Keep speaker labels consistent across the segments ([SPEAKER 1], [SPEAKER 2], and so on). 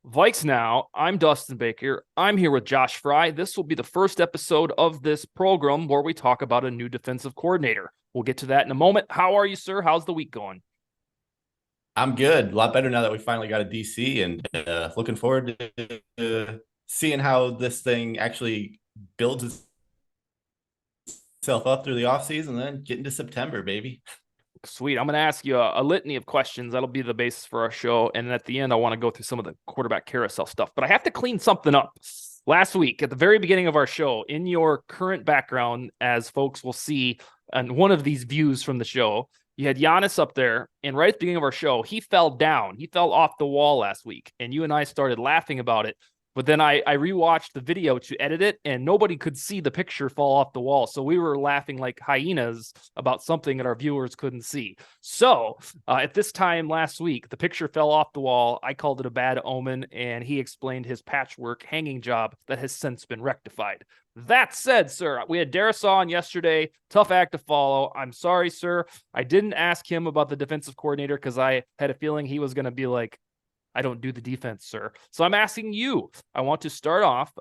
[SPEAKER 1] VikesNow. I'm Dustin Baker. I'm here with Josh Frey. This will be the first episode of this program where we talk about a new defensive coordinator. We'll get to that in a moment. How are you, sir? How's the week going?
[SPEAKER 2] I'm good. A lot better now that we finally got a DC, and looking forward to seeing how this thing actually builds itself up through the offseason and then get into September, baby.
[SPEAKER 1] Sweet. I'm going to ask you a litany of questions. That'll be the basis for our show. And at the end, I want to go through some of the quarterback carousel stuff. But I have to clean something up. Last week, at the very beginning of our show, in your current background, as folks will see on one of these views from the show, you had Giannis up there. And right at the beginning of our show, he fell down. He fell off the wall last week. And you and I started laughing about it. But then I rewatched the video to edit it, and nobody could see the picture fall off the wall. So we were laughing like hyenas about something that our viewers couldn't see. So at this time last week, the picture fell off the wall. I called it a bad omen, and he explained his patchwork hanging job that has since been rectified. That said, sir, we had Darisaw on yesterday. Tough act to follow. I'm sorry, sir. I didn't ask him about the defensive coordinator because I had a feeling he was going to be like, I don't do the defense, sir. So I'm asking you. I want to start off.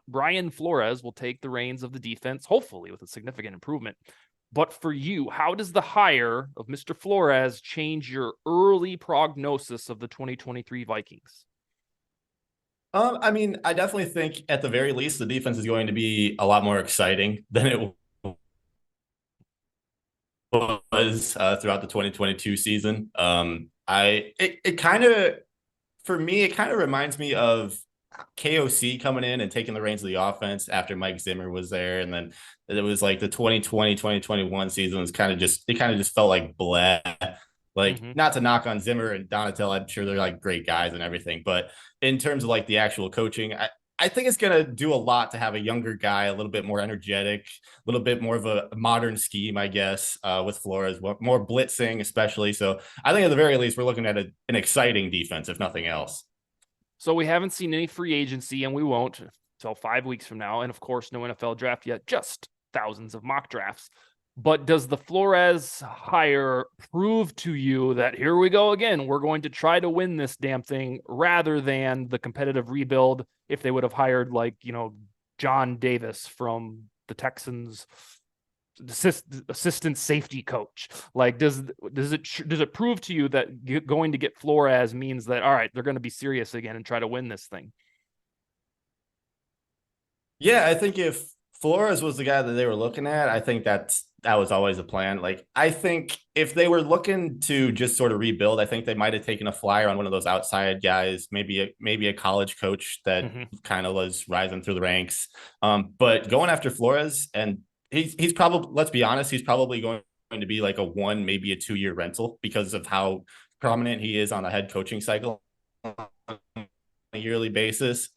[SPEAKER 1] Brian Flores will take the reins of the defense, hopefully with a significant improvement. But for you, how does the hire of Mr. Flores change your early prognosis of the 2023 Vikings?
[SPEAKER 2] I definitely think at the very least the defense is going to be a lot more exciting than it was throughout the 2022 season. It kind of for me, it kind of reminds me of KOC coming in and taking the reins of the offense after Mike Zimmer was there. And then it was like the 2020, 2021 season was kind of just felt like blah. Like, not to knock on Zimmer and Donatel, I'm sure they're like great guys and everything. But in terms of like the actual coaching, I think it's going to do a lot to have a younger guy, a little bit more energetic, a little bit more of a modern scheme, I guess, with Flores, more blitzing, especially. So I think at the very least, we're looking at an exciting defense, if nothing else.
[SPEAKER 1] So we haven't seen any free agency, and we won't until 5 weeks from now. And of course, no NFL draft yet, just thousands of mock drafts. But does the Flores hire prove to you that here we go again? We're going to try to win this damn thing rather than the competitive rebuild if they would have hired John Davis from the Texans assistant safety coach. Like, does it prove to you that going to get Flores means that, all right, they're going to be serious again and try to win this thing?
[SPEAKER 2] Yeah, I think if Flores was the guy that they were looking at, I think that was always a plan. Like, I think if they were looking to just sort of rebuild, I think they might have taken a flyer on one of those outside guys, maybe a college coach that kind of was rising through the ranks. But going after Flores, and he's probably, let's be honest, he's probably going to be like a 1, maybe a 2 year rental because of how prominent he is on the head coaching cycle a yearly basis.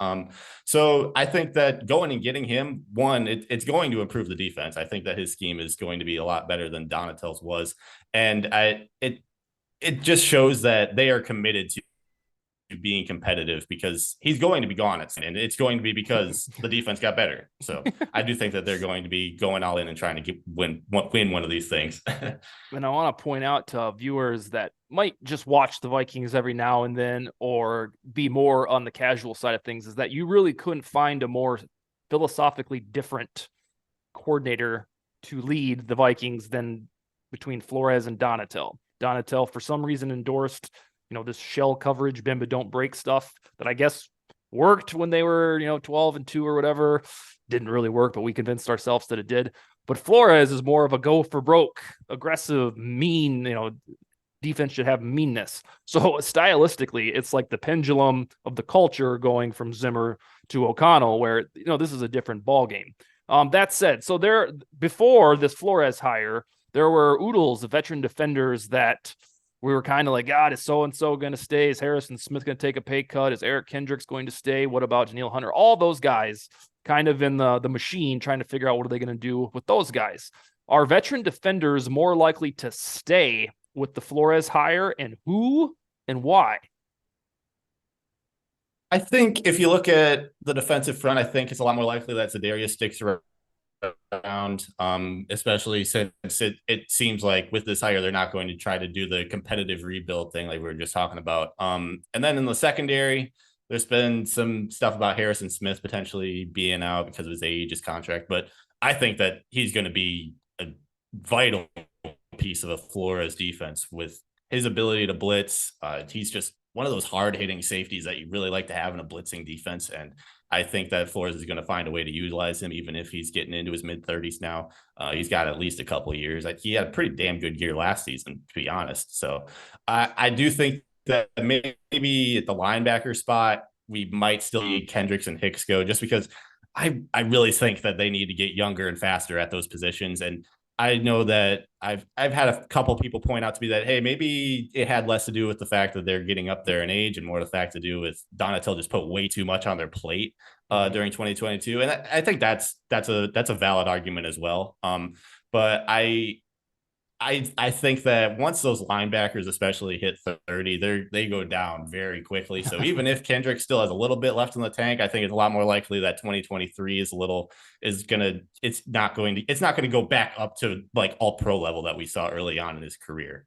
[SPEAKER 2] So I think that going and getting him, it's going to improve the defense. I think that his scheme is going to be a lot better than Donatel's was, and it just shows that they are committed to being competitive because he's going to be gone and it's going to be because the defense got better. So I do think that they're going to be going all in and trying to win one of these things.
[SPEAKER 1] And I want to point out to viewers that might just watch the Vikings every now and then or be more on the casual side of things is that you really couldn't find a more philosophically different coordinator to lead the Vikings than between Flores and Donatel. Donatel, for some reason, endorsed this shell coverage, bend but don't break stuff that I guess worked when they were 12-2 or whatever. Didn't really work, but we convinced ourselves that it did. But Flores is more of a go for broke, aggressive, mean. Defense should have meanness. So stylistically, it's like the pendulum of the culture going from Zimmer to O'Connell, where this is a different ball game. That said, so before this Flores hire, there were oodles of veteran defenders that we were kind of like, God, is so-and-so going to stay? Is Harrison Smith going to take a pay cut? Is Eric Kendricks going to stay? What about Daniil Hunter? All those guys kind of in the machine trying to figure out what are they going to do with those guys. Are veteran defenders more likely to stay with the Flores hire, and who and why?
[SPEAKER 2] I think if you look at the defensive front, I think it's a lot more likely that Za'Darius sticks around. Especially since it seems like with this hire, they're not going to try to do the competitive rebuild thing like we were just talking about. And then in the secondary, There's been some stuff about Harrison Smith potentially being out because of his age, his contract, but I think that he's going to be a vital piece of a Flores defense with his ability to blitz. He's just one of those hard hitting safeties that you really like to have in a blitzing defense. And I think that Flores is going to find a way to utilize him, even if he's getting into his mid-30s now. He's got at least a couple of years. He had a pretty damn good year last season, to be honest. So I do think that maybe at the linebacker spot, we might still need Kendricks and Hicks go, just because I really think that they need to get younger and faster at those positions. And I know that I've had a couple people point out to me that, hey, maybe it had less to do with the fact that they're getting up there in age and more the fact to do with Donatel just put way too much on their plate during 2022. And I think that's a valid argument as well. But I think that once those linebackers especially hit 30, they go down very quickly. So even if Kendrick still has a little bit left in the tank, I think it's a lot more likely that 2023 it's not going to go back up to like all pro level that we saw early on in his career.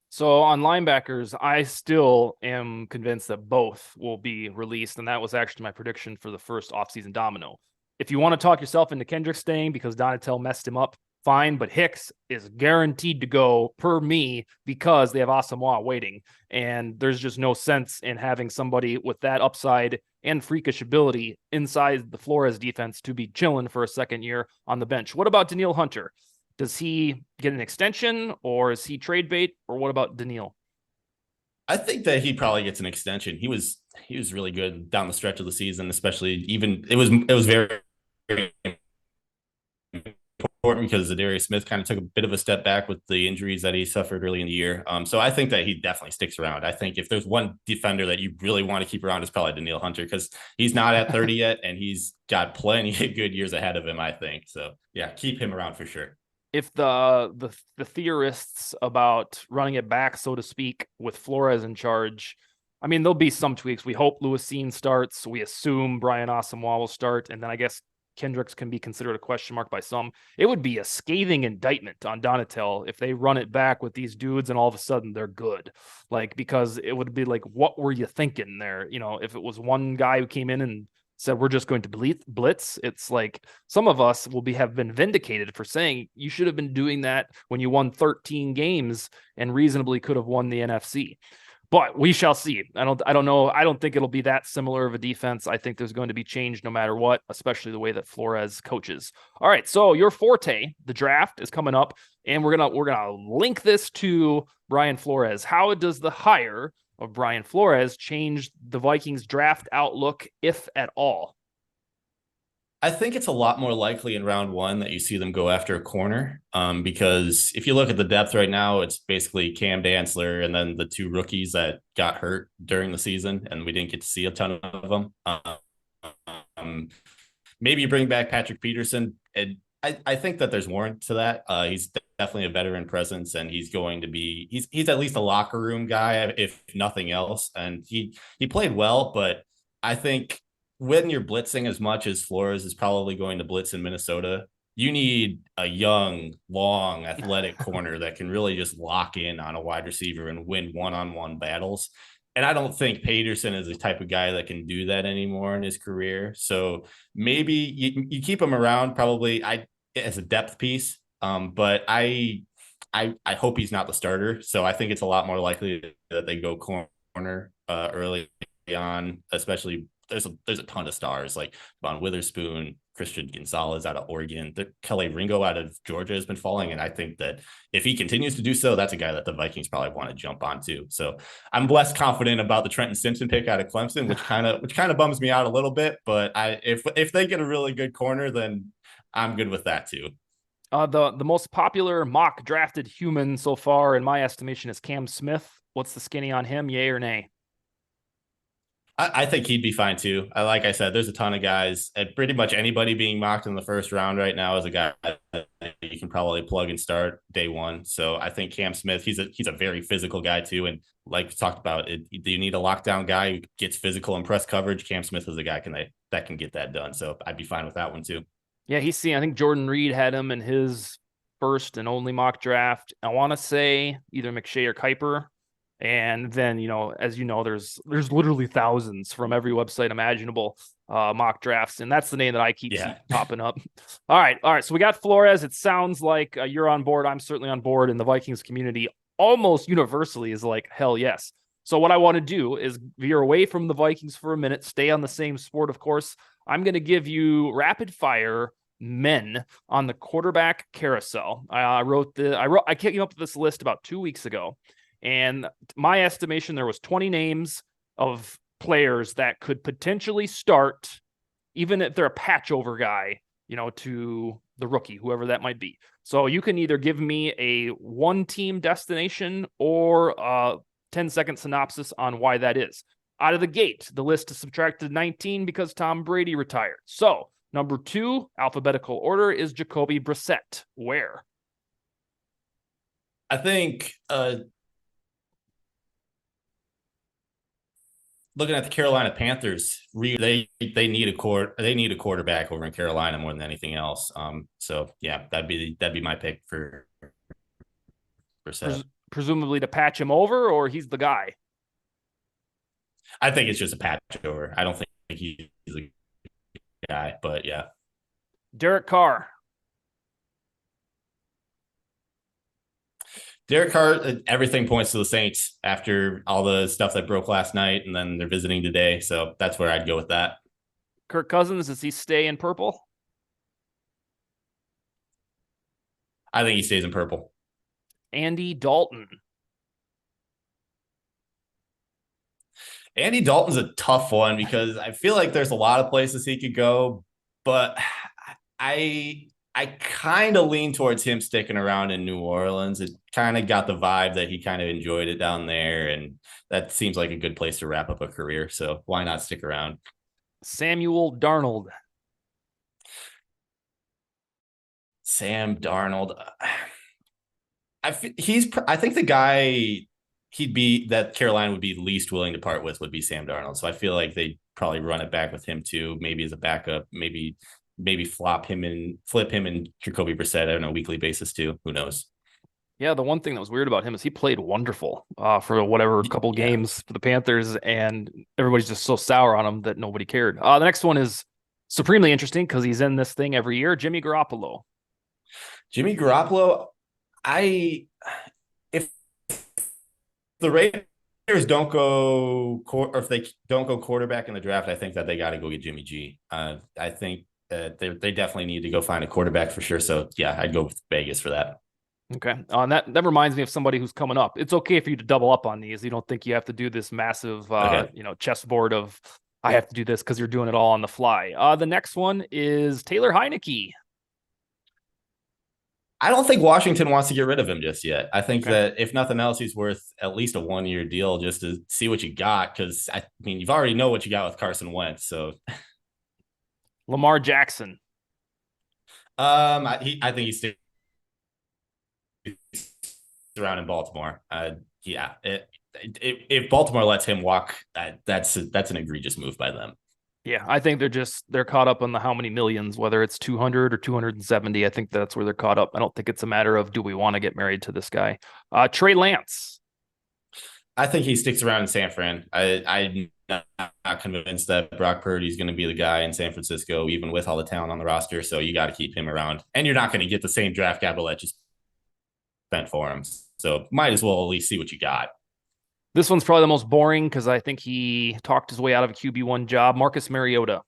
[SPEAKER 1] So on linebackers, I still am convinced that both will be released, and that was actually my prediction for the first offseason domino. If you want to talk yourself into Kendrick staying because Donatel messed him up, fine, but Hicks is guaranteed to go per me because they have Asamoah waiting, and there's just no sense in having somebody with that upside and freakish ability inside the Flores defense to be chilling for a second year on the bench. What about Danielle Hunter? Does he get an extension, or is he trade bait, or what about Danielle?
[SPEAKER 2] I think that he probably gets an extension. He was really good down the stretch of the season, especially even it was very important because Zadarius Smith kind of took a bit of a step back with the injuries that he suffered early in the year. So I think that he definitely sticks around. I think if there's one defender that you really want to keep around, it's probably Danielle Hunter, because he's not at 30 yet and he's got plenty of good years ahead of him, I think. So yeah, keep him around for sure.
[SPEAKER 1] If the theorists about running it back, so to speak, with Flores in charge, I mean, there'll be some tweaks. We hope Lewis Cine starts. We assume Brian Asamoah will start. And then I guess Kendricks can be considered a question mark by some. It would be a scathing indictment on Donatel if they run it back with these dudes and all of a sudden they're good. Like, because it would be like, what were you thinking there? You know, if it was one guy who came in and said we're just going to blitz, it's like some of us will have been vindicated for saying you should have been doing that when you won 13 games and reasonably could have won the NFC. But we shall see. I don't know. I don't think it'll be that similar of a defense. I think there's going to be change no matter what, especially the way that Flores coaches. All right, so your forte, the draft, is coming up, and we're gonna link this to Brian Flores. How does the hire of Brian Flores change the Vikings draft outlook, if at all?
[SPEAKER 2] I think it's a lot more likely in round one that you see them go after a corner, because if you look at the depth right now, it's basically Cam Dantzler and then the two rookies that got hurt during the season, and we didn't get to see a ton of them. Maybe you bring back Patrick Peterson, and I think that there's warrant to that. He's definitely a veteran presence, and he's going to be he's at least a locker room guy, if nothing else. And he played well, but I think when you're blitzing as much as Flores is probably going to blitz in Minnesota, you need a young, long, athletic corner that can really just lock in on a wide receiver and win one-on-one battles. And I don't think Peterson is the type of guy that can do that anymore in his career. So maybe you keep him around probably as a depth piece. But I hope he's not the starter. So I think it's a lot more likely that they go corner early on, especially there's a ton of stars like Von Witherspoon, Christian Gonzalez out of Oregon, Kelly Ringo out of Georgia has been falling. And I think that if he continues to do so, that's a guy that the Vikings probably want to jump onto. So I'm less confident about the Trenton Simpson pick out of Clemson, which kind of bums me out a little bit. But if they get a really good corner, then I'm good with that too.
[SPEAKER 1] The most popular mock drafted human so far, in my estimation, is Cam Smith. What's the skinny on him? Yay or nay?
[SPEAKER 2] I think he'd be fine too. Like I said, there's a ton of guys. Pretty much anybody being mocked in the first round right now is a guy that you can probably plug and start day one. So I think Cam Smith, he's a very physical guy too. And like we talked about, do you need a lockdown guy who gets physical and press coverage? Cam Smith is a guy that can get that done. So I'd be fine with that one too.
[SPEAKER 1] Yeah, he's seen. I think Jordan Reed had him in his first and only mock draft. I want to say either McShay or Kuiper. And then, as you know, there's literally thousands from every website imaginable, mock drafts, and that's the name that I keep
[SPEAKER 2] Yeah.
[SPEAKER 1] popping up. All right. So we got Flores. It sounds like you're on board. I'm certainly on board, and the Vikings community almost universally is like, hell yes. So what I want to do is veer away from the Vikings for a minute, stay on the same sport, of course. I'm going to give you rapid fire men on the quarterback carousel. I came up with this list about 2 weeks ago, and my estimation, there was 20 names of players that could potentially start, even if they're a patch over guy, to the rookie, whoever that might be. So you can either give me a one team destination or a 10-second synopsis on why that is. Out of the gate, the list is subtracted 19 because Tom Brady retired. So number 2, alphabetical order, is Jacoby Brissett. Where?
[SPEAKER 2] I think looking at the Carolina Panthers, they need a quarterback over in Carolina more than anything else. So yeah, that'd be my pick for Seth.
[SPEAKER 1] Presumably to patch him over, or he's the guy?
[SPEAKER 2] I think it's just a patch over. I don't think he's a guy, but yeah.
[SPEAKER 1] Derek Carr.
[SPEAKER 2] Derek Carr, everything points to the Saints after all the stuff that broke last night, and then they're visiting today. So that's where I'd go with that.
[SPEAKER 1] Kirk Cousins, does he stay in purple?
[SPEAKER 2] I think he stays in purple.
[SPEAKER 1] Andy Dalton.
[SPEAKER 2] Andy Dalton's a tough one because I feel like there's a lot of places he could go, but I kind of lean towards him sticking around in New Orleans. It kind of got the vibe that he kind of enjoyed it down there, and that seems like a good place to wrap up a career. So why not stick around?
[SPEAKER 1] Samuel Darnold.
[SPEAKER 2] Sam Darnold. I think the guy that Carolina would be least willing to part with would be Sam Darnold. So I feel like they'd probably run it back with him too, maybe as a backup, maybe flip him and Jacoby Brissett on a weekly basis too. Who knows?
[SPEAKER 1] Yeah, the one thing that was weird about him is he played wonderful for whatever couple games for the Panthers, and everybody's just so sour on him that nobody cared. The next one is supremely interesting because he's in this thing every year. Jimmy Garoppolo.
[SPEAKER 2] Jimmy Garoppolo, if the Raiders don't go or if they don't go quarterback in the draft, I think that they got to go get Jimmy G. I think they definitely need to go find a quarterback for sure. So yeah, I'd go with Vegas for that.
[SPEAKER 1] Okay. And that reminds me of somebody who's coming up. It's okay for you to double up on these. You don't think you have to do this massive, chessboard of, I have to do this because you're doing it all on the fly. The next one is Taylor Heineke.
[SPEAKER 2] I don't think Washington wants to get rid of him just yet. I think that if nothing else, he's worth at least a 1-year deal just to see what you got. Because I mean, you've already know what you got with Carson Wentz. So
[SPEAKER 1] Lamar Jackson.
[SPEAKER 2] I think he's still around in Baltimore. If Baltimore lets him walk, that's an egregious move by them.
[SPEAKER 1] Yeah, I think they're caught up on the how many millions, whether it's 200 or 270. I think that's where they're caught up. I don't think it's a matter of, do we want to get married to this guy? Trey Lance.
[SPEAKER 2] I think he sticks around in San Fran. I'm not convinced that Brock Purdy's going to be the guy in San Francisco, even with all the talent on the roster. So you got to keep him around. And you're not going to get the same draft capital that you spent for him. So might as well at least see what you got.
[SPEAKER 1] This one's probably the most boring because I think he talked his way out of a QB1 job. Marcus Mariota.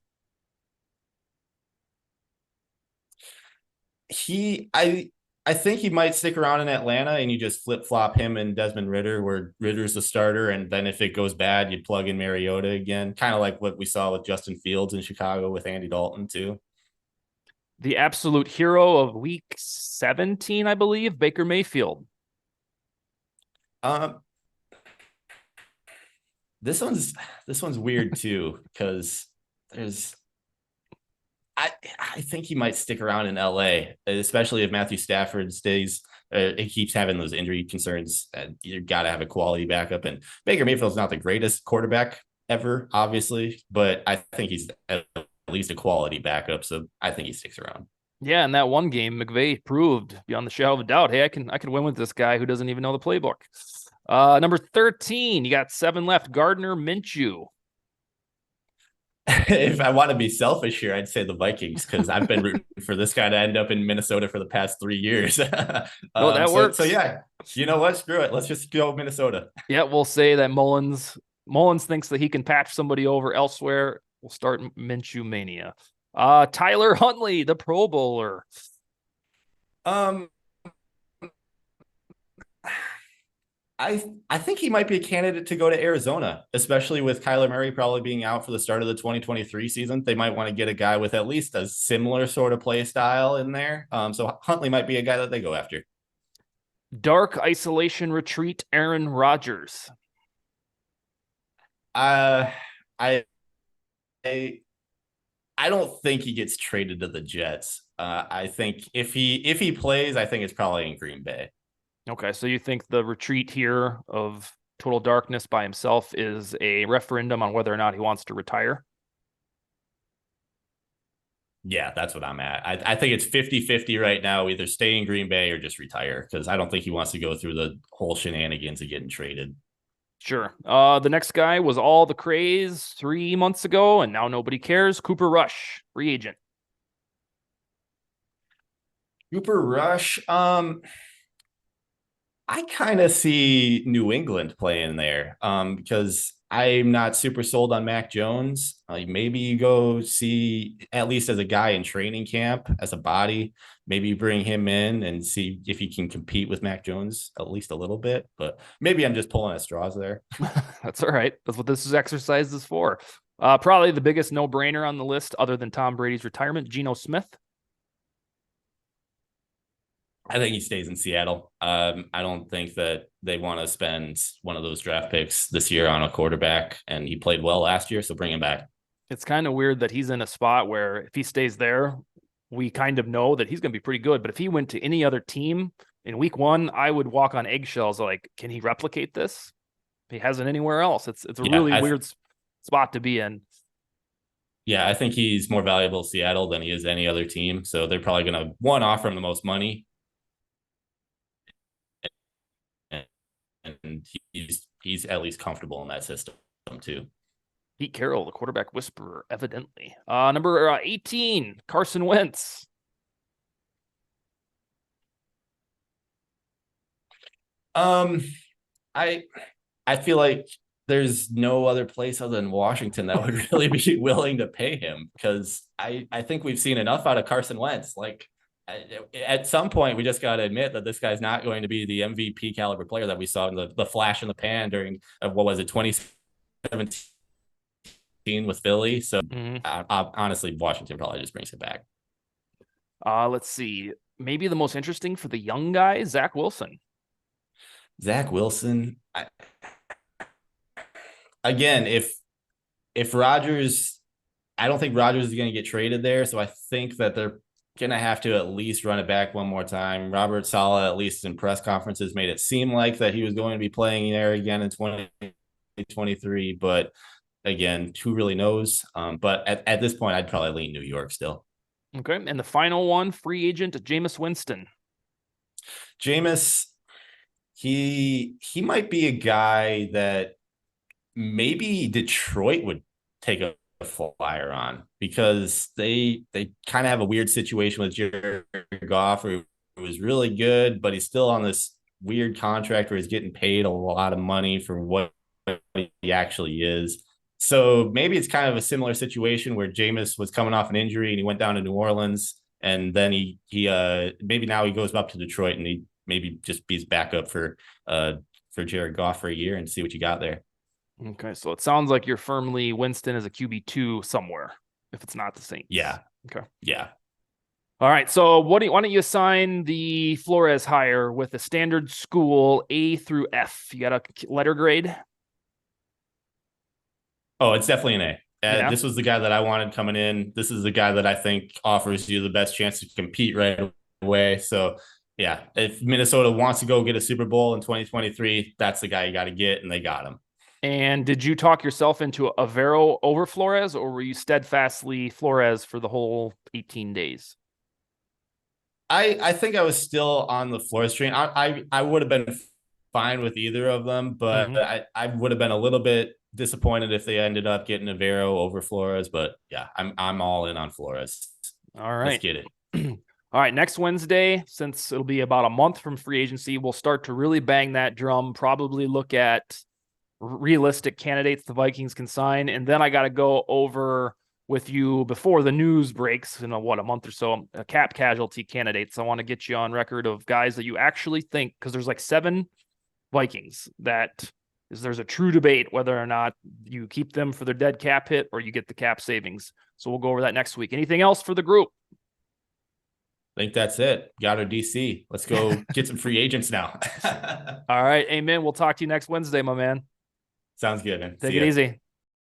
[SPEAKER 2] I think he might stick around in Atlanta, and you just flip-flop him and Desmond Ridder, where Ridder's the starter, and then if it goes bad, you plug in Mariota again. Kind of like what we saw with Justin Fields in Chicago with Andy Dalton, too.
[SPEAKER 1] The absolute hero of week 17, I believe, Baker Mayfield.
[SPEAKER 2] This one's weird too, because I think he might stick around in LA, especially if Matthew Stafford stays. He keeps having those injury concerns. You got to have a quality backup, and Baker Mayfield's not the greatest quarterback ever, obviously, but I think he's at least a quality backup. So I think he sticks around.
[SPEAKER 1] Yeah, in that one game, McVay proved beyond the shadow of a doubt, hey, I can win with this guy who doesn't even know the playbook. Number 13, you got 7 left. Gardner Minshew.
[SPEAKER 2] If I want to be selfish here, I'd say the Vikings because I've been rooting for this guy to end up in Minnesota for the past 3 years.
[SPEAKER 1] No, that works.
[SPEAKER 2] So yeah, you know what? Screw it. Let's just go Minnesota.
[SPEAKER 1] Yeah, we'll say that Mullins thinks that he can patch somebody over elsewhere. We'll start Minshew mania. Tyler Huntley, the Pro Bowler.
[SPEAKER 2] Um, I think he might be a candidate to go to Arizona, especially with Kyler Murray probably being out for the start of the 2023 season. They might want to get a guy with at least a similar sort of play style in there. So Huntley might be a guy that they go after.
[SPEAKER 1] Dark isolation retreat, Aaron Rodgers.
[SPEAKER 2] I I I don't think he gets traded to the Jets. I think if he plays, I think it's probably in Green Bay.
[SPEAKER 1] Okay, so you think the retreat here of total darkness by himself is a referendum on whether or not he wants to retire?
[SPEAKER 2] Yeah, that's what I'm at. I think it's 50-50 right now, either stay in Green Bay or just retire, because I don't think he wants to go through the whole shenanigans of getting traded.
[SPEAKER 1] Sure. The next guy was all the craze 3 months ago, and now nobody cares. Cooper Rush, free agent.
[SPEAKER 2] Cooper Rush, I kind of see New England playing there because I'm not super sold on Mac Jones. Maybe you go see, at least as a guy in training camp, as a body, maybe you bring him in and see if he can compete with Mac Jones at least a little bit. But maybe I'm just pulling at straws there.
[SPEAKER 1] That's all right. That's what this exercise is for. Probably the biggest no-brainer on the list, other than Tom Brady's retirement, Geno Smith.
[SPEAKER 2] I think he stays in Seattle. I don't think that they want to spend one of those draft picks this year on a quarterback, and he played well last year, so bring him back.
[SPEAKER 1] It's kind of weird that he's in a spot where if he stays there, we kind of know that he's going to be pretty good. But if he went to any other team in week 1, I would walk on eggshells. Like, can he replicate this? He hasn't anywhere else. It's a really weird spot to be in.
[SPEAKER 2] Yeah, I think he's more valuable to Seattle than he is any other team. So they're probably going to offer him the most money, and he's at least comfortable in that system too.
[SPEAKER 1] Pete Carroll, the quarterback whisperer, evidently. Number 18, Carson Wentz.
[SPEAKER 2] I feel like there's no other place other than Washington that would really be willing to pay him, because I think we've seen enough out of Carson Wentz. Like, at some point, we just got to admit that this guy's not going to be the MVP caliber player that we saw in the flash in the pan during, what was it, 2017 with Philly. So honestly, Washington probably just brings it back.
[SPEAKER 1] Let's see. Maybe the most interesting for the young guy, Zach Wilson.
[SPEAKER 2] Zach Wilson. Again, if Rodgers, I don't think Rodgers is going to get traded there. So I think that they're going to have to at least run it back one more time. Robert Saleh, at least in press conferences, made it seem like that he was going to be playing there again in 2023. But again, who really knows? But at this point, I'd probably lean New York still.
[SPEAKER 1] Okay. And the final one, free agent, Jameis Winston.
[SPEAKER 2] Jameis, he might be a guy that maybe Detroit would take a flyer on, because they kind of have a weird situation with Jared Goff, who was really good, but he's still on this weird contract where he's getting paid a lot of money for what he actually is. So maybe it's kind of a similar situation where Jameis was coming off an injury and he went down to New Orleans, and then he maybe now he goes up to Detroit and he maybe just be backup for Jared Goff for a year and see what you got there.
[SPEAKER 1] Okay, so it sounds like you're firmly Winston as a QB2 somewhere, if it's not the Saints.
[SPEAKER 2] Yeah.
[SPEAKER 1] Okay.
[SPEAKER 2] Yeah.
[SPEAKER 1] All right, so why don't you assign the Flores hire with a standard school A through F? You got a letter grade?
[SPEAKER 2] Oh, it's definitely an A.
[SPEAKER 1] Yeah.
[SPEAKER 2] This was the guy that I wanted coming in. This is the guy that I think offers you the best chance to compete right away. So, yeah, if Minnesota wants to go get a Super Bowl in 2023, that's the guy you got to get, and they got him.
[SPEAKER 1] And did you talk yourself into Avero over Flores, or were you steadfastly Flores for the whole 18 days?
[SPEAKER 2] I think I was still on the Flores train. I would have been fine with either of them, but
[SPEAKER 1] Mhm.
[SPEAKER 2] I would have been a little bit disappointed if they ended up getting Avero over Flores. But yeah, I'm all in on Flores.
[SPEAKER 1] All
[SPEAKER 2] Let's
[SPEAKER 1] right.
[SPEAKER 2] get it.
[SPEAKER 1] All right, next Wednesday, since it'll be about a month from free agency, we'll start to really bang that drum, probably look at realistic candidates the Vikings can sign. And then I got to go over with you before the news breaks in a month or so, cap casualty candidates. I want to get you on record of guys that you actually think, because there's like 7 Vikings that there's a true debate whether or not you keep them for their dead cap hit or you get the cap savings. So we'll go over that next week. Anything else for the group?
[SPEAKER 2] I think that's it. Got our DC. Let's go get some free agents now.
[SPEAKER 1] All right. Amen. We'll talk to you next Wednesday, my man.
[SPEAKER 2] Sounds good, man.
[SPEAKER 1] Take
[SPEAKER 2] See
[SPEAKER 1] it
[SPEAKER 2] ya.
[SPEAKER 1] easy.